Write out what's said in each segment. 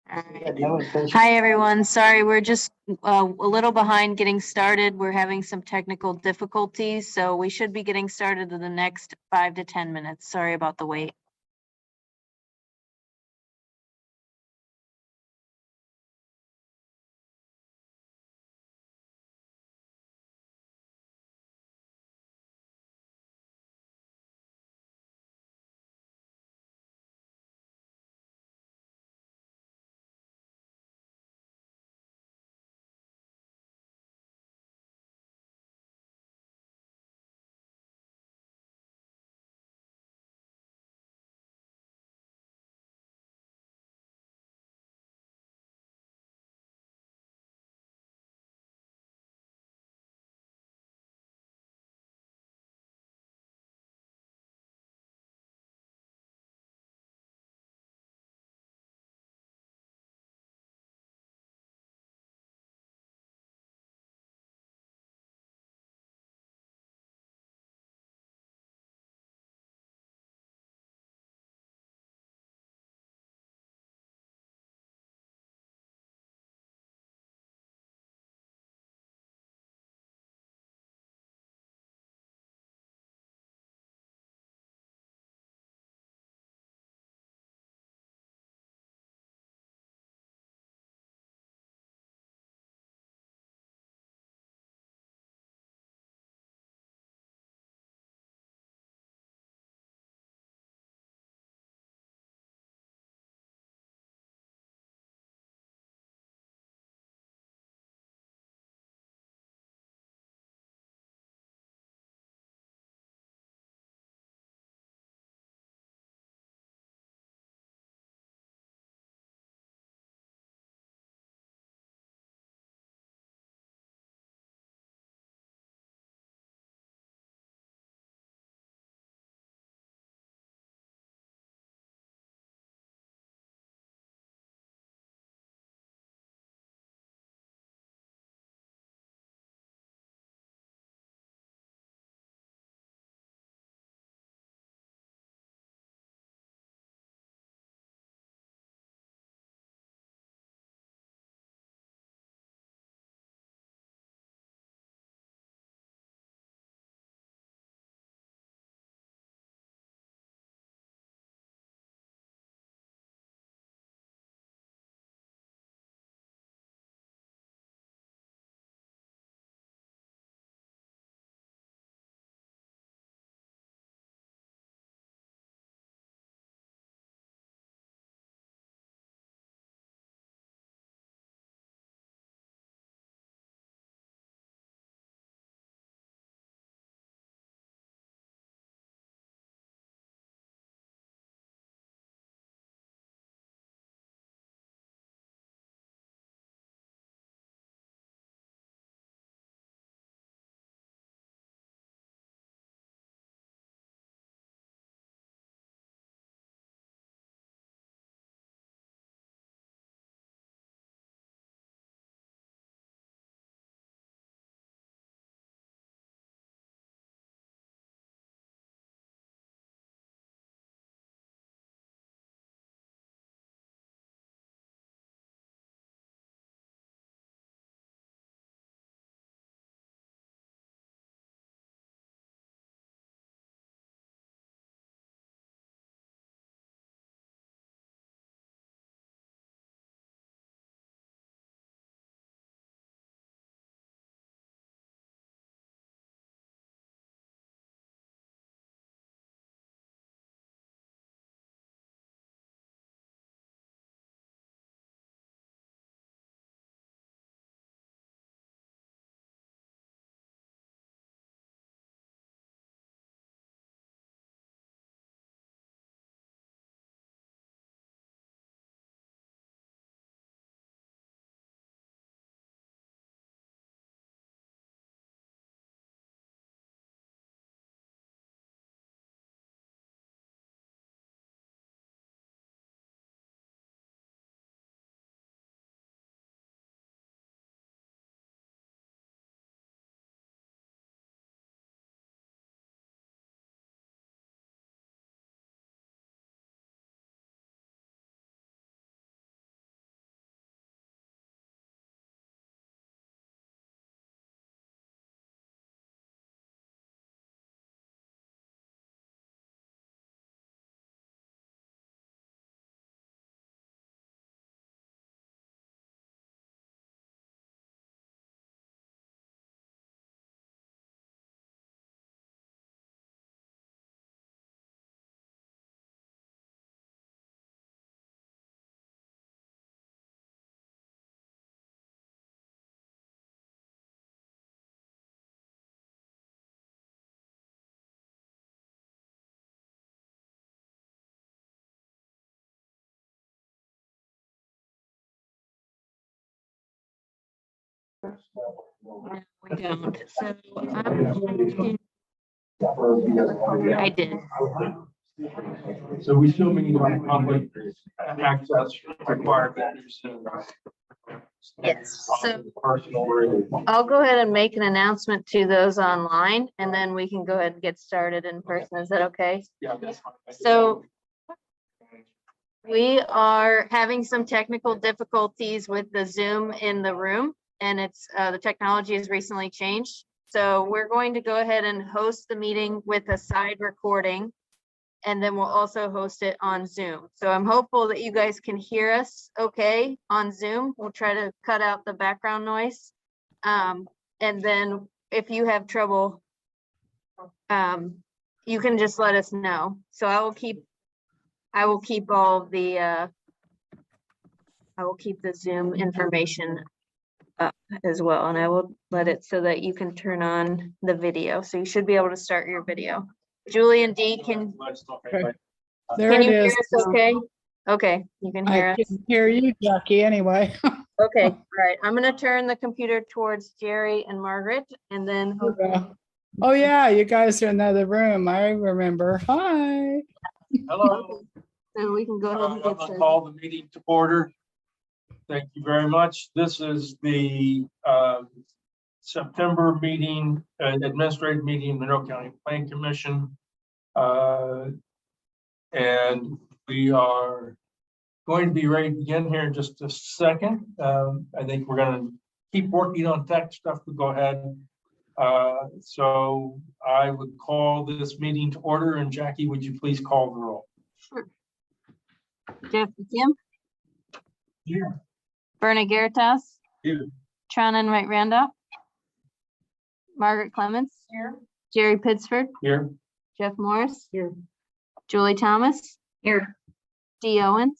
Hi, everyone. Sorry, we're just a little behind getting started. We're having some technical difficulties, so we should be getting started in the next 5 to 10 minutes. Sorry about the wait. No, we don't. So I did. So we still mean like public access requirements. Yes, so Personal. I'll go ahead and make an announcement to those online, and then we can go ahead and get started in person. Is that okay? Yeah, that's fine. So we are having some technical difficulties with the Zoom in the room, and it's the technology has recently changed. So we're going to go ahead and host the meeting with a side recording, and then we'll also host it on Zoom. So I'm hopeful that you guys can hear us okay on Zoom. We'll try to cut out the background noise. And then if you have trouble, you can just let us know. So I will keep all the I will keep the Zoom information up as well, and I will let it so that you can turn on the video. So you should be able to start your video. Julie and Dee, can There you it hear is. us okay? Okay, you can hear I us. can hear you, Jackie, anyway. Okay, all right. I'm gonna turn the computer towards Jerry and Margaret, and then Oh, yeah, you guys are in another room. I remember. Hi. Hello. so we can go ahead and I'm get gonna started. call the meeting to order. Thank you very much. This is the September meeting, administrative meeting, Monroe County Plan Commission. And we are going to be ready to begin here in just a second. I think we're gonna keep working on tech stuff, but go ahead. So I would call this meeting to order, and Jackie, would you please call the roll? Sure. Jeff Kim, Here. Berna Garitas, Here. Tronan Wright Randolph, Margaret Clements, here. Jerry Pittsford, Here. Jeff Morris, here. Julie Thomas, here. Dee Owens.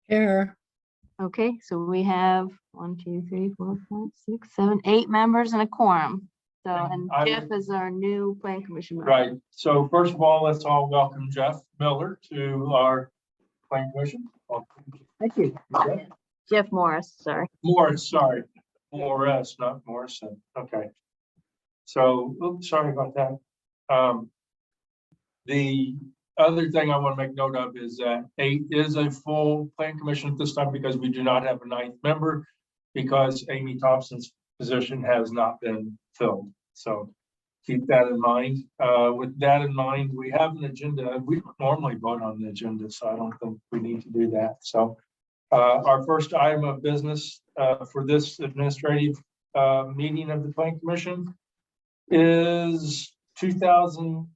Here. Okay, so we have 1, 2, 3, 4, 5, 6, 7, 8 members and a quorum. So, and I Jeff is our new plan commission member. Right. So first of all, let's all welcome Jeff Miller to our plan commission. Thank you. Jeff Morris, sorry. Morris, sorry. Morris, not Morrison. Okay. So, oops, sorry about that. The other thing I want to make note of is that 8 is a full plan commission at this time because we do not have a 9th member because Amy Thompson's position has not been filled. So keep that in mind. With that in mind, we have an agenda. We don't normally vote on the agenda, so I don't think we need to do that. So our first item of business for this administrative meeting of the Plan Commission is fiscal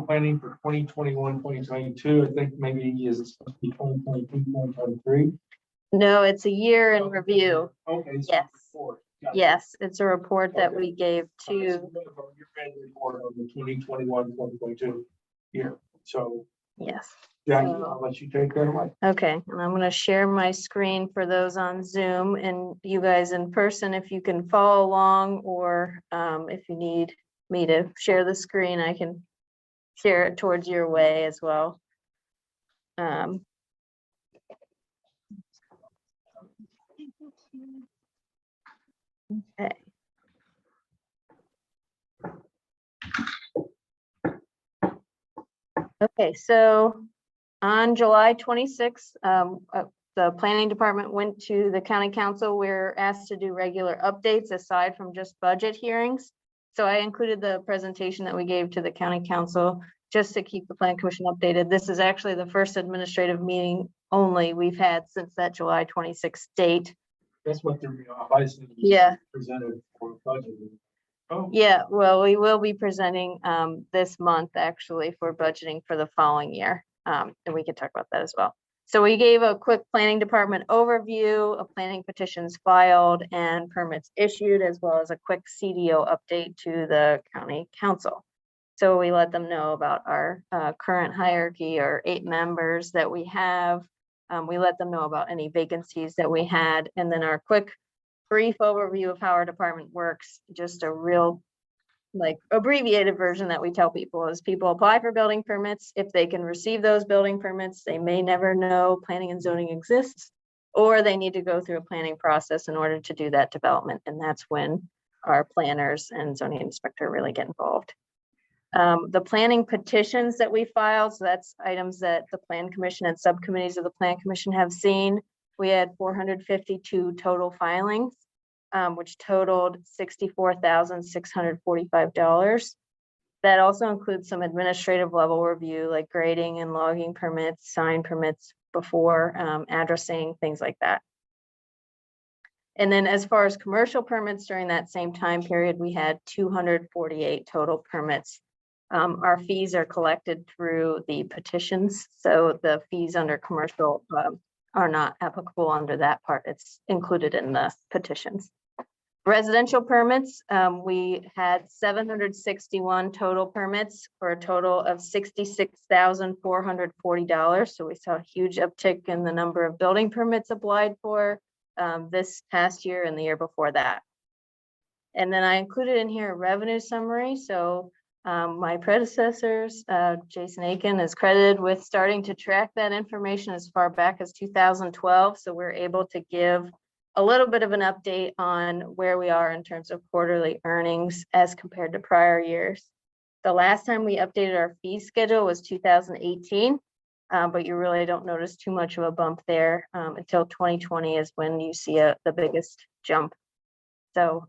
planning for 2021, 2022. I think maybe is it supposed to be 2022, 2023? No, it's a year in review. Okay. Yes. Yes, it's a report that we gave to, Report on the 2021, 2022 year. So yes. Jackie, I'll let you take that away. Okay, and I'm going to share my screen for those on Zoom and you guys in person, if you can follow along, or if you need me to share the screen, I can share it towards your way as well. Okay. Okay, so on July 26th, the planning department went to the county council. We're asked to do regular updates aside from just budget hearings. So I included the presentation that we gave to the county council just to keep the plan commission updated. This is actually the first administrative meeting only we've had since that July 26th date. That's what they're advising. Yeah. Presented for budget. Oh. Yeah, well, we will be presenting this month actually for budgeting for the following year. And we can talk about that as well. So we gave a quick planning department overview of planning petitions filed and permits issued, as well as a quick CDO update to the county council. So we let them know about our current hierarchy, our 8 members that we have. We let them know about any vacancies that we had, and then our quick brief overview of how our department works. Just a real like abbreviated version that we tell people is people apply for building permits. If they can receive those building permits, they may never know planning and zoning exists. or they need to go through a planning process in order to do that development. And that's when our planners and zoning inspector really get involved. The planning petitions that we filed, so that's items that the Plan Commission and subcommittees of the Plan Commission have seen. We had 452 total filings, which totaled $64,645. That also includes some administrative level review, like grading and logging permits, sign permits before addressing, things like that. And then as far as commercial permits during that same time period, we had 248 total permits. Our fees are collected through the petitions, so the fees under commercial are not applicable under that part. It's included in the petitions. Residential permits, we had 761 total permits for a total of $66,440. So we saw a huge uptick in the number of building permits applied for this past year and the year before that. And then I included in here a revenue summary. So my predecessors, Jason Aiken, is credited with starting to track that information as far back as 2012. So we're able to give a little bit of an update on where we are in terms of quarterly earnings as compared to prior years. The last time we updated our fee schedule was 2018, but you really don't notice too much of a bump there until 2020 is when you see the biggest jump. So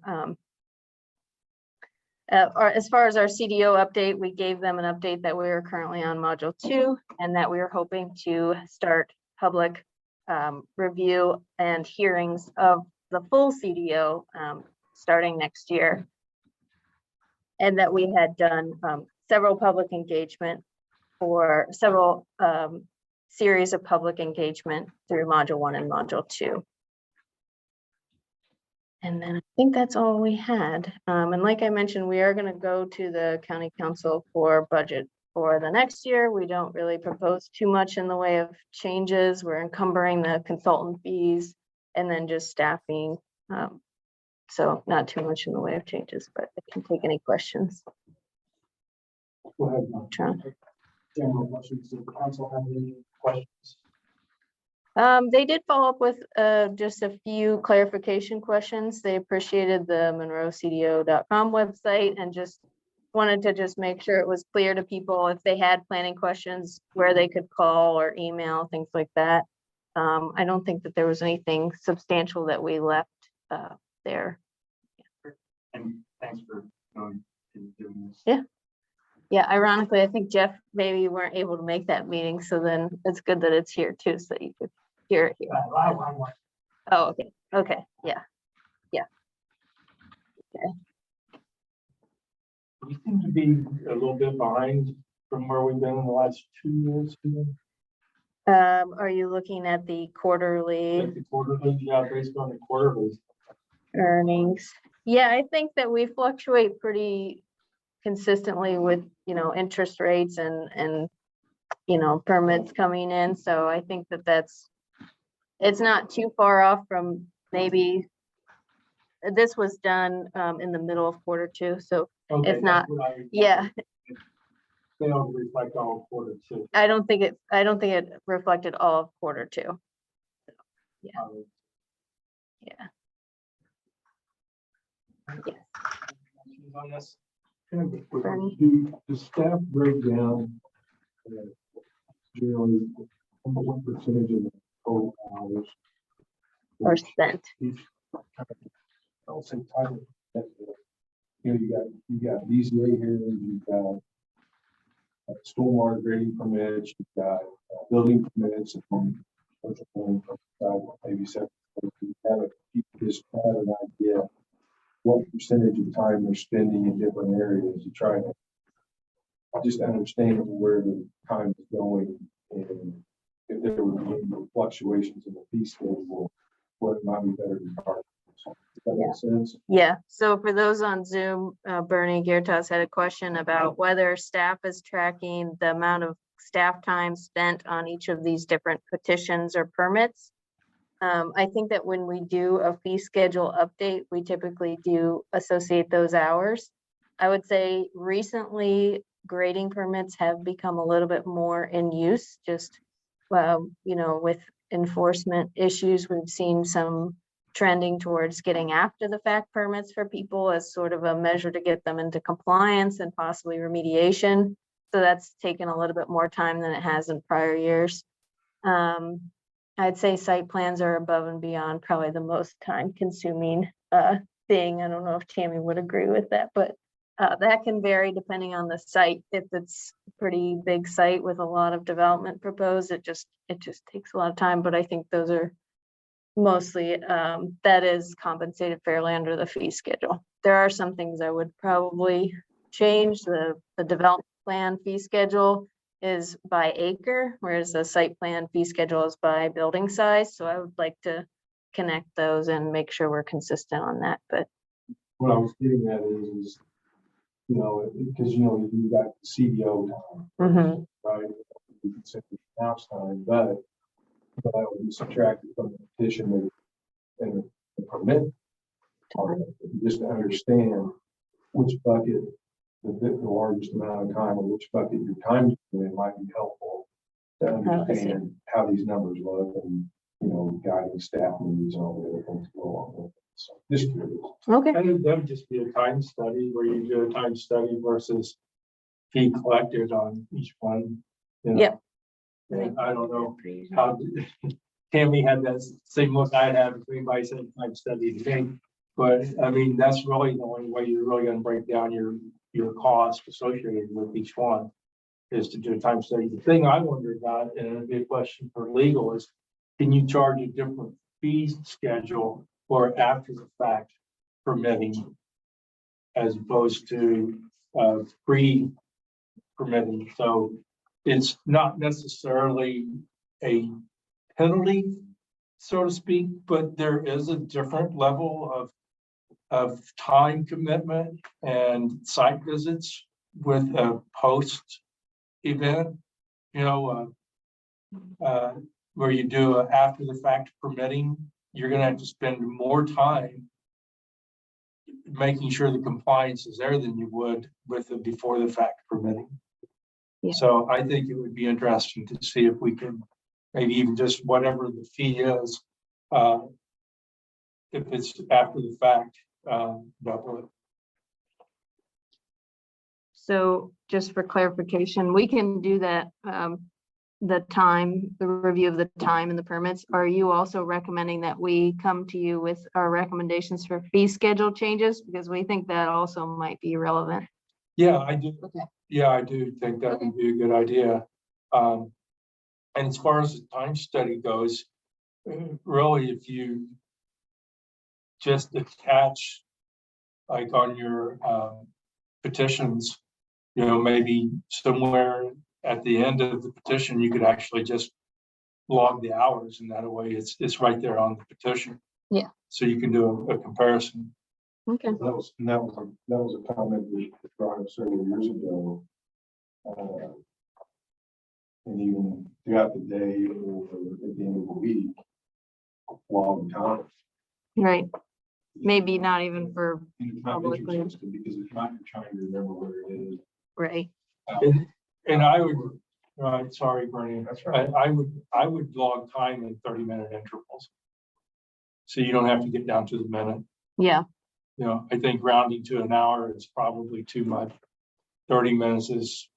as far as our CDO update, we gave them an update that we are currently on module 2 and that we are hoping to start public review and hearings of the full CDO starting next year. And that we had done several public engagement for several series of public engagement through module 1 and module 2. And then I think that's all we had. And like I mentioned, we are going to go to the county council for budget for the next year. We don't really propose too much in the way of changes. We're encumbering the consultant fees and then just staffing. So not too much in the way of changes, but I can take any questions. Go ahead. John. General questions. Does the council have any questions? They did follow up with just a few clarification questions. They appreciated the monroecdo.com website and just wanted to just make sure it was clear to people if they had planning questions where they could call or email, things like that. I don't think that there was anything substantial that we left there. And thanks for doing this. Yeah. Yeah, ironically, I think Jeff, maybe you weren't able to make that meeting, so then it's good that it's here too, so you could hear it here. Oh, okay, okay, yeah. We seem to be a little bit behind from where we've been in the last 2 years. Are you looking at the quarterly Like the quarterly, yeah, based on the quarterly. earnings? Yeah, I think that we fluctuate pretty consistently with, interest rates and permits coming in. So I think that it's not too far off from maybe, this was done in the middle of quarter 2. So Okay, it's not, that's what yeah, They don't reflect all quarter 2. I don't think it reflected all of quarter 2. Yeah. Yes. On this? Bernie? The staff breakdown, generally, what percentage of the total hours? Or spent. Each, I'll say title. You got BZA hearings, you've got stormwater grading permits, you've got building permits, and maybe seven. You have just have an idea what percentage of time they're spending in different areas to try to just understand where the time is going, and if there would be any fluctuations in the fee schedule, what might be better to target. Does that make sense? Yeah, so for those on Zoom, Bernie Giertas had a question about whether staff is tracking the amount of staff time spent on each of these different petitions or permits. I think that when we do a fee schedule update, we typically do associate those hours. I would say recently grading permits have become a little bit more in use, just with enforcement issues. We've seen some trending towards getting after the fact permits for people as sort of a measure to get them into compliance and possibly remediation. So that's taken a little bit more time than it has in prior years. I'd say site plans are above and beyond probably the most time consuming thing. I don't know if Tammy would agree with that, but that can vary depending on the site. If it's a pretty big site with a lot of development proposed, it just takes a lot of time. But I think those are mostly that is compensated fairly under the fee schedule. There are some things I would probably change. The development plan fee schedule is by acre, whereas the site plan fee schedule is by building size. So I would like to connect those and make sure we're consistent on that. But What I was getting at is, you know, because, you know, you got the CDO time, mhm, right? You can say house time, but that would be subtracted from the petition and the permit part of it, just to understand which bucket, the largest amount of time, or which bucket your time in might be helpful to I see. understand how these numbers look and, you know, guiding staff needs and all the other things that go along with it. So just curious. okay, That would just be a time study where you do a time study versus fee collected on each one. You know? Yep. And I don't know how Tammy had that same look I had between by saying time study today. But I mean, that's really the only way you're really gonna break down your cost associated with each one is to do a time study. The thing I wonder about, and it'd be a question for legal, is can you charge a different fee schedule or after the fact permitting as opposed to pre-permitting? So it's not necessarily a penalty, so to speak, but there is a different level of time commitment and site visits with a post event, you know, where you do a after the fact permitting. You're gonna have to spend more time making sure the compliance is there than you would with the before the fact permitting. Yeah. So I think it would be interesting to see if we can maybe even just whatever the fee is, if it's after the fact, double it. so just for clarification, we can do that, the review of the time and the permits. Are you also recommending that we come to you with our recommendations for fee schedule changes? Because we think that also might be relevant. Yeah, I do. Okay. Yeah, I do think that would be a good idea. And as far as the time study goes, really, if you just attach, like on your petitions, you know, maybe somewhere at the end of the petition, you could actually just log the hours, and that way it's right there on the petition. Yeah. So you can do a comparison. Okay. That was a comment we brought up several years ago. And even throughout the day or at the end of the week, long time. Right. Maybe not even for, And it's not Publicly. interesting because if not, you're trying to remember where it is. right. And I would, sorry, Bernie. That's right. I would log time in 30-minute intervals. So you don't have to get down to the minute. Yeah. You know, I think rounding to an hour is probably too much. 30 minutes is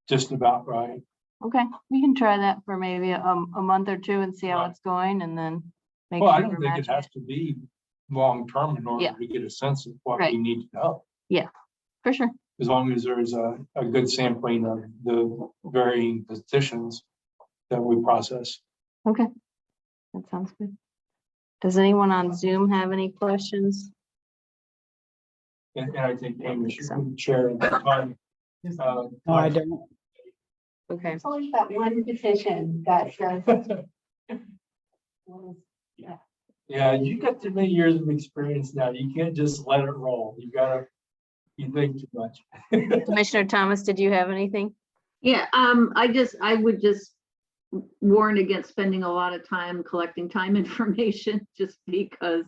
just about right. Okay. We can try that for maybe a month or two and see how Right. it's going and then make Well, I sure don't we're think it matching has to be long-term in order Yeah. to get a sense of what Right. we need to know. for sure. As long as there's a good sampling of the varying petitions that we process. Okay. That sounds good. Does anyone on Zoom have any questions? And I think Amy should So. share the time. No, I don't. Okay. It's only that one petition that says. Yeah, you got too many years of experience now. You can't just let it roll. You think too much. Commissioner Thomas, did you have anything? Yeah, I would just warn against spending a lot of time collecting time information, just because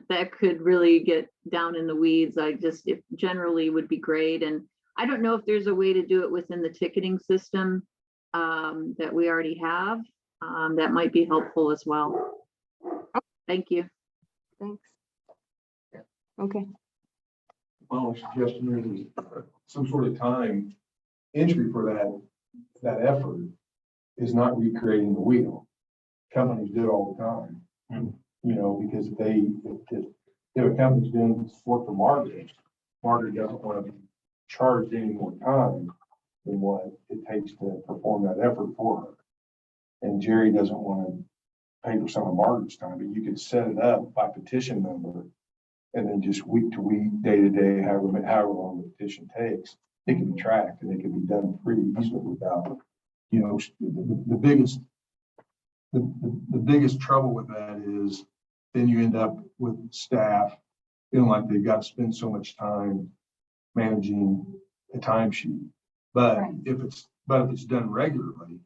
that could really get down in the weeds. It generally would be great. And I don't know if there's a way to do it within the ticketing system that we already have. that might be helpful as well. Thank you. Thanks. Okay, My suggestion is some sort of time entry for that effort is not recreating the wheel. Companies do it all the time. You know, because if a company's doing work for Margaret doesn't want to be charged any more time than what it takes to perform that effort for her. And Jerry doesn't want to pay for some of Margaret's time, but you could set it up by petition number. And then just week to week, day to day, however long the petition takes, it can be tracked and it can be done pretty easily without, you know, the biggest trouble with that is then you end up with staff feeling like they've got to spend so much time managing a timesheet. But Right. if it's done regularly,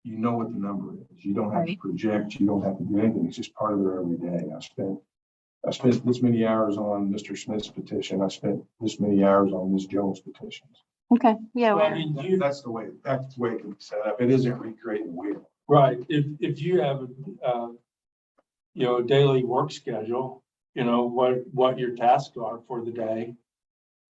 you know what the number is. You don't have to project, you don't have to do anything. It's just part of their everyday. I spent this many hours on Mr. Smith's petition. I spent this many hours on Ms. Jones' petitions. okay, yeah, Well, I well, mean, That's the way it can be set up. It isn't recreating the wheel. right, if you have you know, a daily work schedule, you know, what your tasks are for the day.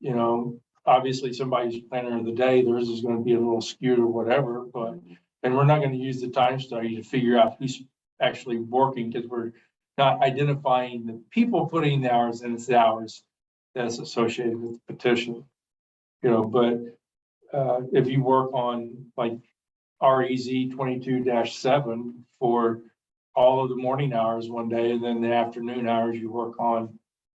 You know, obviously somebody's planner of the day, theirs is gonna be a little skewed or whatever, but, and we're not gonna use the time study to figure out who's actually working, because we're not identifying the people putting the hours in, it's the hours that's associated with the petition. You know, but if you work on like REZ 22-7 for all of the morning hours one day, and then the afternoon hours you work on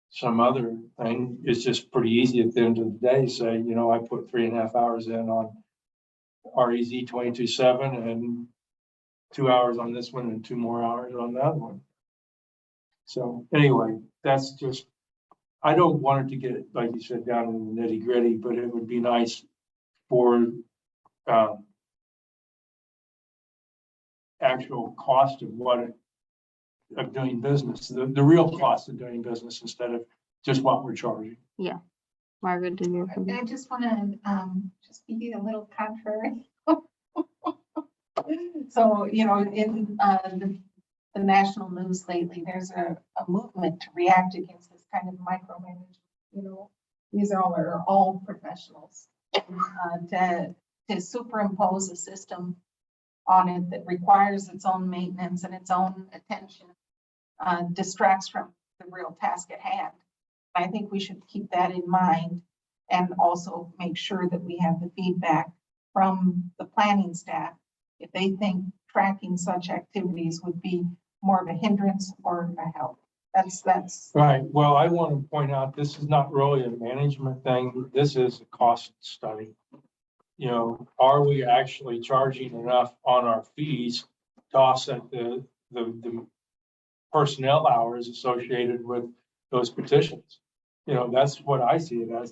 some other thing, it's just pretty easy at the end of the day, say, you know, I put 3.5 hours in on REZ 22-7 and 2 hours on this one and 2 more hours on that one. So anyway, that's just, I don't want it to get, like you said, down in the nitty gritty, but it would be nice for actual cost of of doing business, the real cost of doing business instead of just what we're charging. Margaret, did you? I just want to just be a little contrary. So, you know, in the national news lately, there's a movement to react against this kind of micromanagement. You know, these are all professionals to superimpose a system on it that requires its own maintenance and its own attention, distracts from the real task at hand. I think we should keep that in mind and also make sure that we have the feedback from the planning staff if they think tracking such activities would be more of a hindrance or a help. That's Right. Well, I want to point out, this is not really a management thing. This is a cost study. You know, are we actually charging enough on our fees to offset the personnel hours associated with those petitions? You know, that's what I see it as.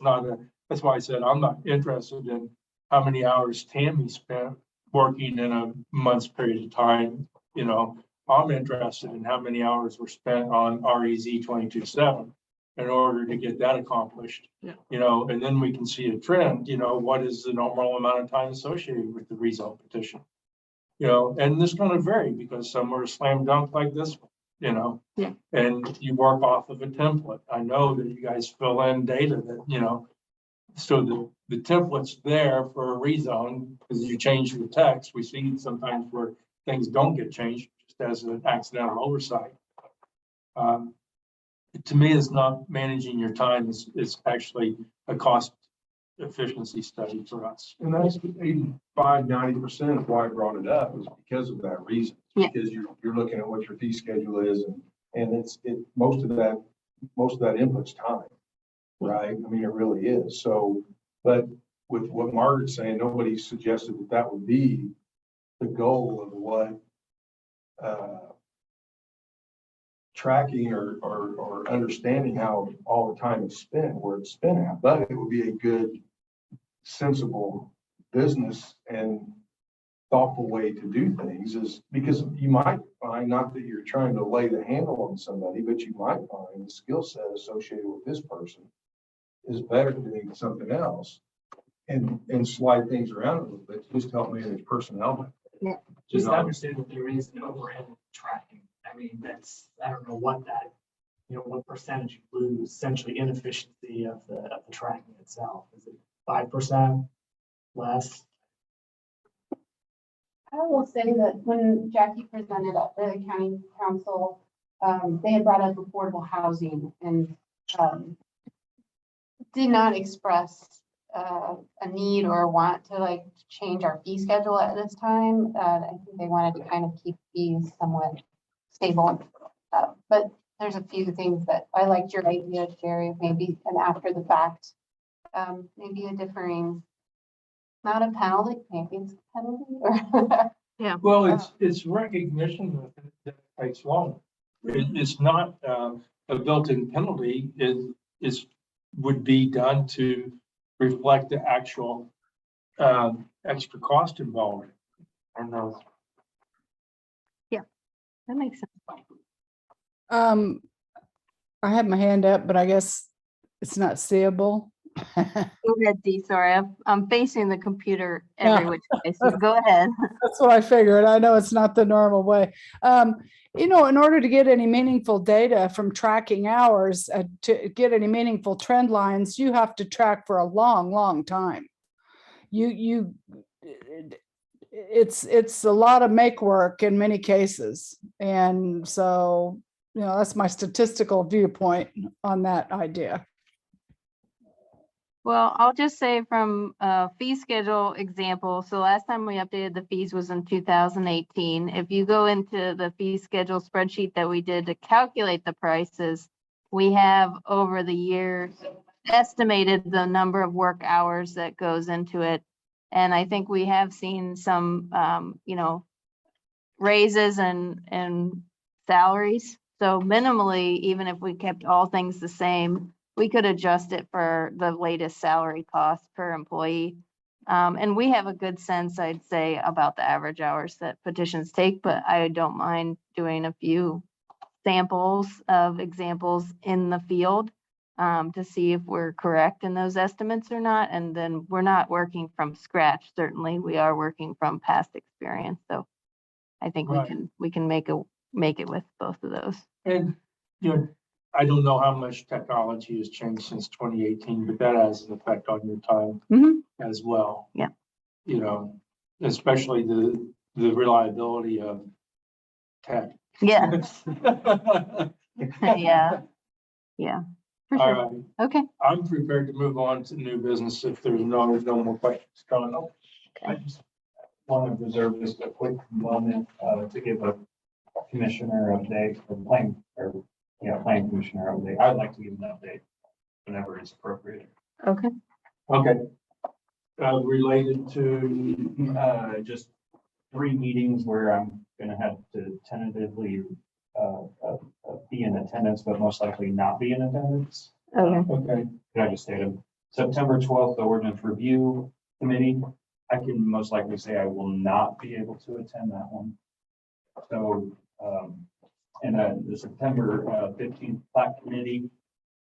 That's why I said I'm not interested in how many hours Tammy spent working in a month's period of time. You know, I'm interested in how many hours were spent on REZ 22-7 in order to get that accomplished. Yeah. You know, and then we can see a trend, you know, what is the normal amount of time associated with the rezone petition? You know, and this is going to vary because some are slam dunk like this one, you know. Yeah. And you work off of a template. I know that you guys fill in data that, you know, so the template's there for a rezone because you change the text. We see sometimes where things don't get changed just as an accidental oversight. To me, it's not managing your time. It's actually a cost efficiency study for us. And that's 85–90% of why I brought it up is because of that reason. Yeah. Because you're looking at what your fee schedule is and most of that input's time, right? I mean, it really is. So, but with what Margaret's saying, nobody suggested that would be the goal of what tracking or understanding how all the time is spent, where it's spent at, but it would be a good, sensible business and thoughtful way to do things is because you might find, not that you're trying to lay the handle on somebody, but you might find the skill set associated with this person is better doing something else and slide things around a little bit, just help manage personnel. Yeah. Just know, to understand that there is an overhead tracking. I mean, I don't know what that, what percentage you lose, essentially inefficiency of the tracking itself. Is it 5%, less? I will say that when Jackie presented at the county council, they had brought up affordable housing and did not express a need or a want to like change our fee schedule at this time. I think they wanted to kind of keep fees somewhat stable. But there's a few things that I liked your idea, Jerry, maybe an after the fact, maybe a differing, not a penalty, maybe it's a penalty or. well, it's recognition that it takes long. It's not a built-in penalty. It would be done to reflect the actual extra cost involved. And those. That makes sense. I have my hand up, but I guess it's not seeable. Go ahead, Dee, sorry, I'm facing the computer Yeah. every which way, so go ahead. That's what I figured. I know it's not the normal way. In order to get any meaningful data from tracking hours, to get any meaningful trend lines, you have to track for a long, long time. It's a lot of make work in many cases. And so, that's my statistical viewpoint on that idea. Well, I'll just say from a fee schedule example, so last time we updated the fees was in 2018. If you go into the fee schedule spreadsheet that we did to calculate the prices, we have over the years estimated the number of work hours that goes into it. And I think we have seen some, raises and salaries. So minimally, even if we kept all things the same, we could adjust it for the latest salary cost per employee. And we have a good sense, I'd say, about the average hours that petitions take, but I don't mind doing a few samples of examples in the field to see if we're correct in those estimates or not. And then we're not working from scratch. Certainly, we are working from past experience. So I think Right. we can make it with both of those. And, I don't know how much technology has changed since 2018, but that has an effect on your time Mhm. as well. Yeah. Especially the reliability of tech. Yeah, yeah, yeah, for All sure. right, Okay. I'm prepared to move on to new business if there's no more questions. John? I just want to reserve just a quick moment to give a commissioner update or plan commissioner update. I'd like to give an update whenever it's appropriate. Okay. Okay. Related to, Just 3 meetings where I'm gonna have to tentatively be in attendance, but most likely not be in attendance. Okay. okay, Can I just state them? September 12th, the ordinance review committee. I can most likely say I will not be able to attend that one. So, and then the September 15th plat committee,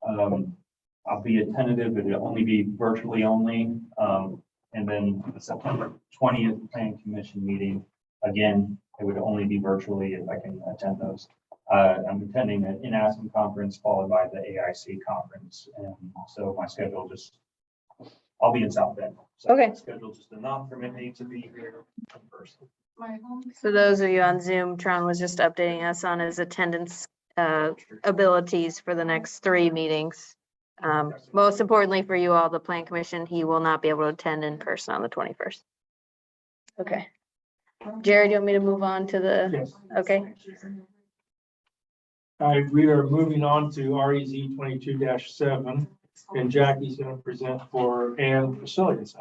I'll be attentive, it'll only be virtually only. And then the September 20th planning commission meeting, again, it would only be virtually if I can attend those. I'm attending an INASM conference followed by the AIC conference. And so my schedule I'll be in South Bend. So Okay. my schedule just did not permit me to be here in person. So those of you on Zoom, Tron was just updating us on his attendance abilities for the next 3 meetings. Most importantly for you all, the Plan Commission, he will not be able to attend in person on the 21st. Okay. Jerry, do you want me to move on to the, yes. okay, All right, we are moving on to REZ 22-7, and Jackie's going to present for Ann Facilities.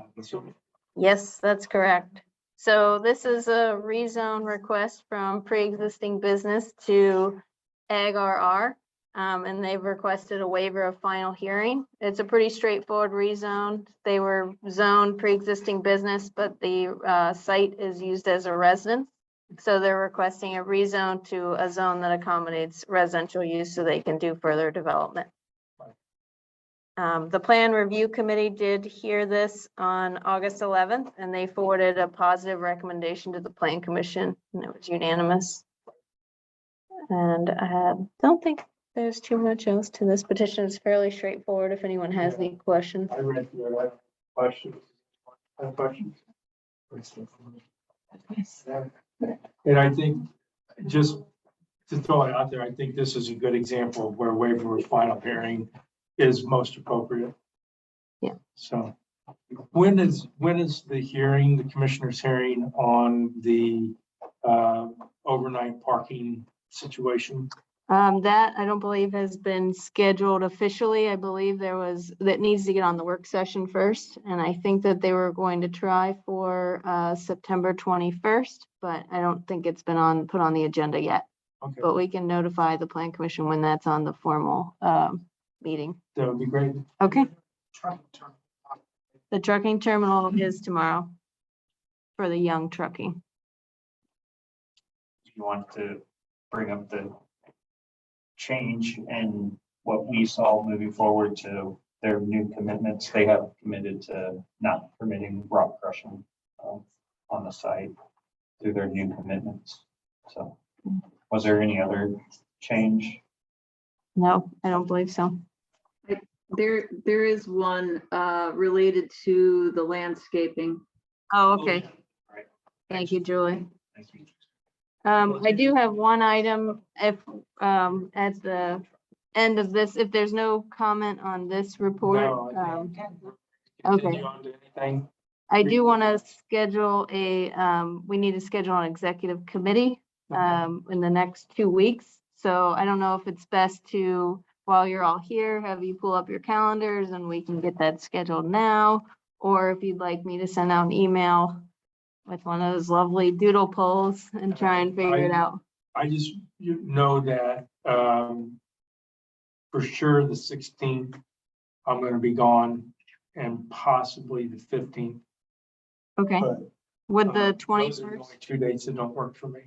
yes, that's correct. So this is a rezone request from pre-existing business to Ag RR. And they've requested a waiver of final hearing. It's a pretty straightforward rezone. They were zoned pre-existing business, but the site is used as a residence. So they're requesting a rezone to a zone that accommodates residential use so they can do further development. The Plan Review Committee did hear this on August 11th, and they forwarded a positive recommendation to the Plan Commission, and it was unanimous. And I don't think there's too much else to this petition. It's fairly straightforward if anyone has any questions. I read through it. I have questions. I have questions. And I think, just to throw it out there, I think this is a good example of where waiver of final hearing is most appropriate. Yeah. So when is the hearing, the commissioner's hearing on the overnight parking situation? That I don't believe has been scheduled officially. I believe that needs to get on the work session first. And I think that they were going to try for September 21st, but I don't think it's been put on the agenda yet. Okay, But we can notify the Plan Commission when that's on the formal meeting. that would be great. Okay, Truck. the trucking terminal is tomorrow for the Young Trucking. You want to bring up the change and what we saw moving forward to their new commitments. They have committed to not permitting rock crushing on the site through their new commitments. So was there any other change? No, I don't believe so. There is one related to the landscaping. Oh, okay. Right. Thank you, Julie. Thank you. I do have one item, if, at the end of this, if there's no comment on this report. No, I Okay. Continue on to anything? I do want to schedule we need to schedule an executive committee, in the next 2 weeks. So I don't know if it's best to, while you're all here, have you pull up your calendars and we can get that scheduled now. Or if you'd like me to send out an email with one of those lovely doodle polls and try and figure it out. I just, know that, for sure the 16th, I'm gonna be gone, and possibly the 15th. Okay, But, would the those are the 21st, only 2 dates that don't work for me.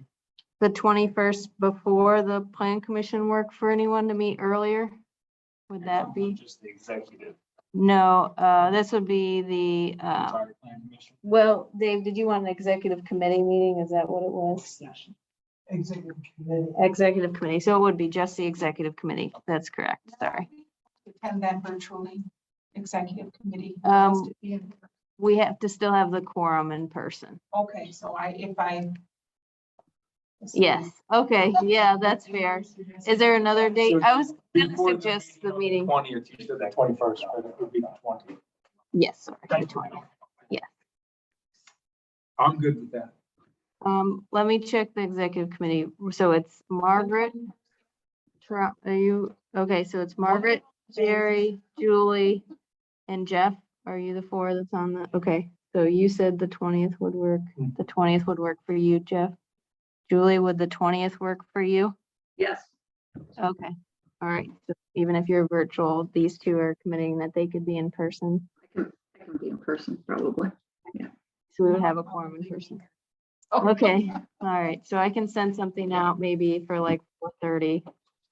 the 21st before the Plan Commission work for anyone to meet earlier? Would that be? Just the executive. No, this would be the, Entire plan commission. well, Dave, did you want an executive committee meeting? Is that what it was? Executive committee. Executive committee, so it would be just the executive committee. That's correct, sorry. Attend that virtually, executive committee. Um, We have to still have the quorum in person. Okay, so if I. Yes, okay, yeah, that's fair. Is there another date? I was gonna Before suggest the meeting. 20th, you said that 21st, but it would be the 20th. Yes, sorry, the 20th. I'm good with that. Let me check the executive committee. So it's Margaret. Are you, okay, so it's Margaret, Jerry, Julie, and Jeff. Are you the 4 that's on the, okay, so you said the 20th would work. The 20th would work for you, Jeff. Julie, would the 20th work for you? Yes. Okay, all right. So even if you're virtual, these two are committing that they could be in person. I can be in person probably. So we would have a quorum in person. Okay, all right. So I can send something out maybe for like 4:30.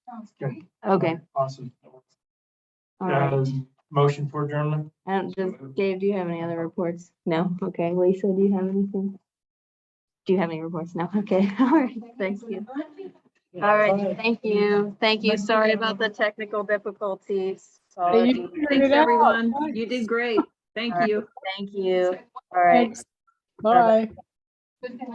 Sounds great. Okay, Awesome. all right. Motion for adjournment? Dave, do you have any other reports? No? Okay. Lisa, do you have anything? Do you have any reports? No? Okay, all right. Thank you. All right, thank you. Thank you. Sorry about the technical difficulties. Apologies. Figured Thanks, it out. everyone. Nice. You did great. Thank All right. you. Thank you. All right. Thanks. Bye. Good to have